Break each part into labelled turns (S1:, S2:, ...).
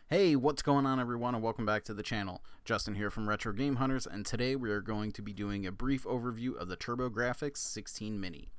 S1: Hey, what's going on everyone, and welcome back to the channel. Justin here from Retro Game Hunters, and today we are going to be doing a brief overview of the TurboGrafx-16 Mini.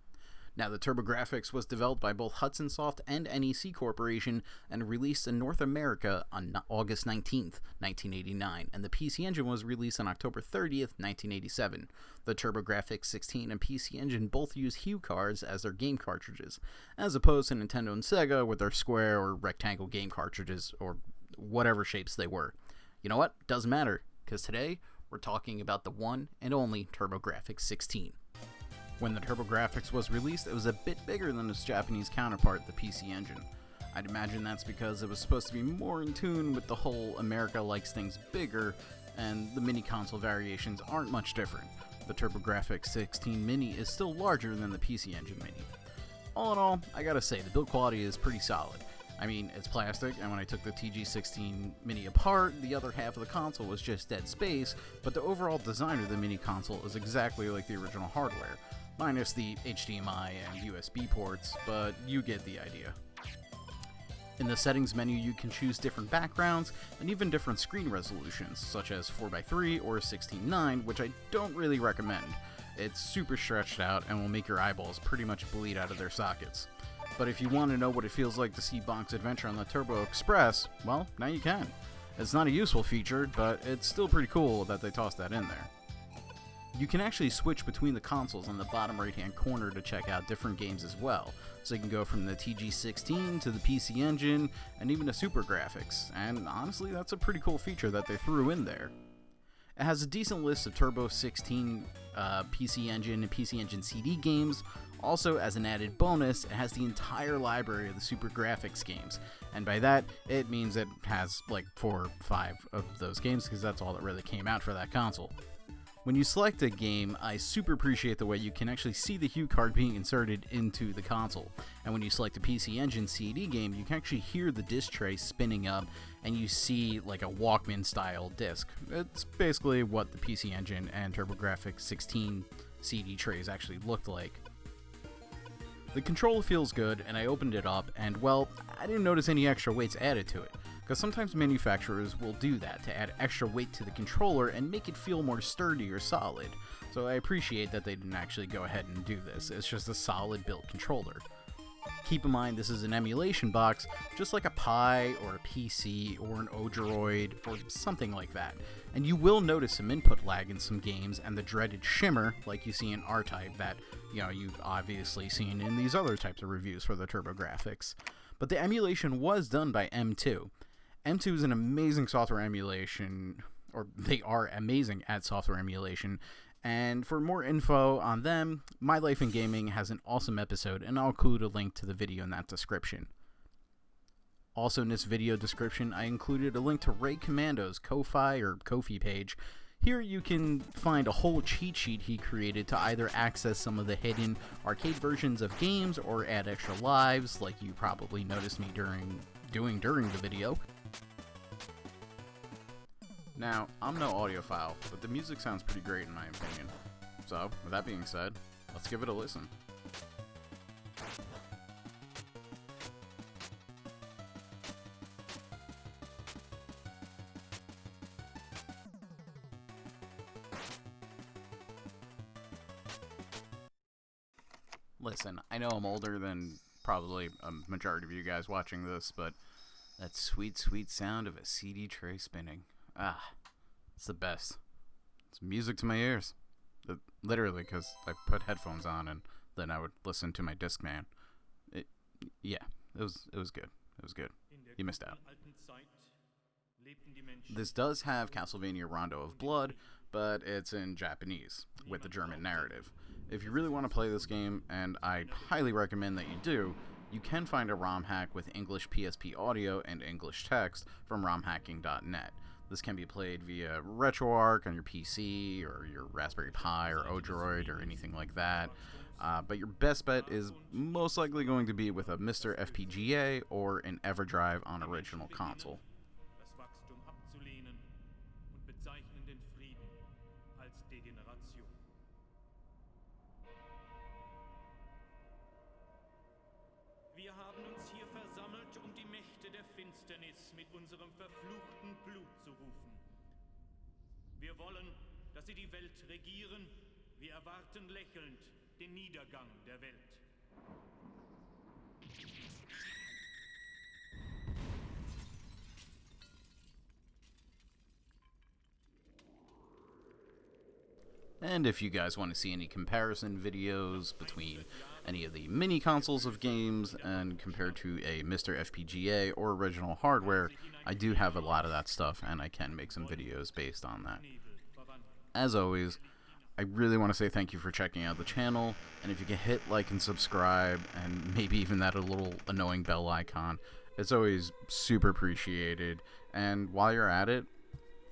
S1: Now, the TurboGrafx was developed by both Hudson Soft and NEC Corporation and released in North America on August 19th, 1989, and the PC Engine was released on October 30th, 1987. The TurboGrafx-16 and PC Engine both use Hue cards as their game cartridges, as opposed to Nintendo and Sega with their square or rectangle game cartridges, or whatever shapes they were. You know what? Doesn't matter, because today we're talking about the one and only TurboGrafx-16. When the TurboGrafx was released, it was a bit bigger than its Japanese counterpart, the PC Engine. I'd imagine that's because it was supposed to be more in tune with the whole America likes things bigger, and the mini console variations aren't much different. The TurboGrafx-16 Mini is still larger than the PC Engine Mini. All in all, I gotta say, the build quality is pretty solid. I mean, it's plastic, and when I took the TG16 Mini apart, the other half of the console was just dead space, but the overall design of the mini console is exactly like the original hardware, minus the HDMI and USB ports, but you get the idea. In the settings menu, you can choose different backgrounds and even different screen resolutions, such as 4:3 or 16:9, which I don't really recommend. It's super stretched out and will make your eyeballs pretty much bleed out of their sockets. But if you want to know what it feels like to see Bonk's adventure on the Turbo Express, well, now you can. It's not a useful feature, but it's still pretty cool that they tossed that in there. You can actually switch between the consoles on the bottom right hand corner to check out different games as well. So you can go from the TG16 to the PC Engine and even to Super GraFx, and honestly that's a pretty cool feature that they threw in there. It has a decent list of Turbo 16 PC Engine and PC Engine CD games. Also, as an added bonus, it has the entire library of the Super GraFx games, and by that it means it has like 4 or 5 of those games, because that's all that really came out for that console. When you select a game, I super appreciate the way you can actually see the Hue card being inserted into the console, and when you select a PC Engine CD game, you can actually hear the disc tray spinning up, and you see like a Walkman style disc. It's basically what the PC Engine and TurboGrafx-16 CD trays actually looked like. The controller feels good, and I opened it up, and well, I didn't notice any extra weights added to it, because sometimes manufacturers will do that to add extra weight to the controller and make it feel more sturdy or solid, so I appreciate that they didn't actually go ahead and do this. It's just a solid built controller. Keep in mind this is an emulation box, just like a Pi or a PC or an Odroid or something like that, and you will notice some input lag in some games and the dreaded shimmer like you see in R-Type that, you know, you've obviously seen in these other types of reviews for the TurboGrafx. But the emulation was done by M2. M2 is an amazing software emulation, or they are amazing at software emulation, and for more info on them, My Life in Gaming has an awesome episode, and I'll include a link to the video in that description. Also in this video description, I included a link to Ray Commando's Ko-Fi or Ko-Fi page. Here you can find a whole cheat sheet he created to either access some of the hidden arcade versions of games or add extra lives, like you probably noticed me doing during the video. Now, I'm no audiophile, but the music sounds pretty great in my opinion. So, with that being said, let's give it a listen. Listen, I know I'm older than probably a majority of you guys watching this, but that sweet, sweet sound of a CD tray spinning. Ah, it's the best. It's music to my ears. Literally, because I put headphones on and then I would listen to my Discman. Yeah, it was good. It was good. You missed out. This does have Castlevania Rondo of Blood, but it's in Japanese with the German narrative. If you really want to play this game, and I highly recommend that you do, you can find a ROM hack with English PSP audio and English text from romhacking.net. This can be played via RetroArch on your PC or your Raspberry Pi or Odroid or anything like that. But your best bet is most likely going to be with a Mr. FPGA or an EverDrive on original console.
S2: Wir haben uns hier versammelt, um die Mächte der Finsternis mit unserem verfluchten Blut zu rufen. Wir wollen, dass sie die Welt regieren. Wir erwarten lächelnd den Niedergang der Welt.
S1: And if you guys want to see any comparison videos between any of the mini consoles of games and compared to a Mr. FPGA or original hardware, I do have a lot of that stuff and I can make some videos based on that. As always, I really want to say thank you for checking out the channel, and if you can hit like and subscribe and maybe even that little annoying bell icon, it's always super appreciated. And while you're at it,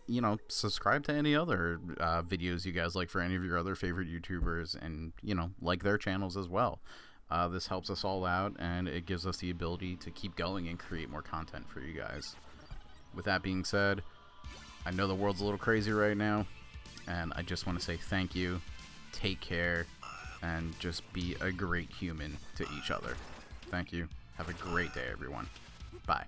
S1: you know, subscribe to any other videos you guys like for any of your other favorite YouTubers, and, you know, like their channels as well. This helps us all out, and it gives us the ability to keep going and create more content for you guys. With that being said, I know the world's a little crazy right now, and I just want to say thank you, take care, and just be a great human to each other. Thank you. Have a great day, everyone. Bye.